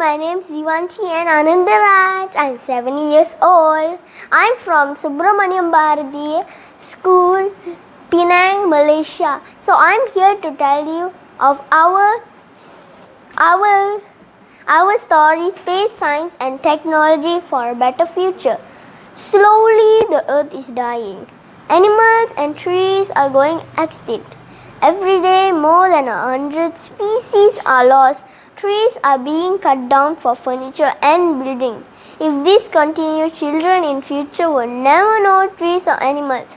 my name is DEVANSHI and ANANDARAJ. I'm 7 years old. I'm from Subramaniam Bharati School, Penang, Malaysia. So I'm here to tell you of our story, space science and technology for a better future. Slowly the earth is dying. Animals and trees are going extinct. Every day more than 100 species are lost. Trees are being cut down for furniture and building. If this continues, children in future will never know trees or animals.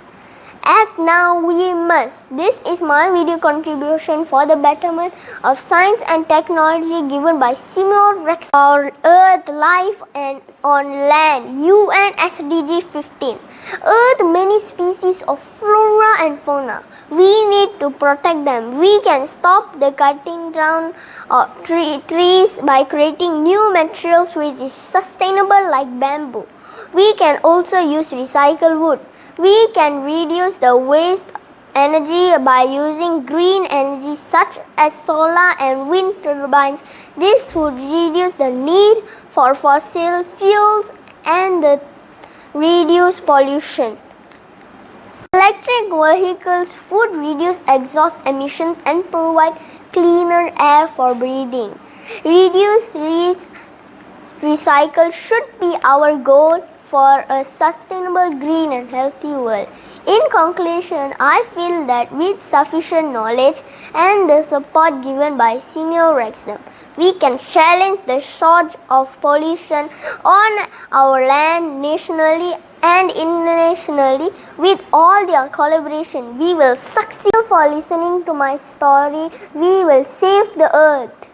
Act now, we must. This is my video contribution for the betterment of science and technology given by Seymour Rex. Our Earth, life and on land, Unsdg 15. Earth, many species of flora and fauna. We need to protect them. We can stop the cutting down of trees by creating new materials which is sustainable like bamboo. We can also use recycled wood. We can reduce the waste energy by using green energy such as solar and wind turbines. This would reduce the need for fossil fuels and reduce pollution. Electric vehicles would reduce exhaust emissions and provide cleaner air for breathing. Reduce, recycle should be our goal for a sustainable, green and healthy world. In conclusion, I feel that with sufficient knowledge and the support given by Seymour Rex, we can challenge the source of pollution on our land nationally and internationally. With all their collaboration, we will succeed. For listening to my story, we will save the earth.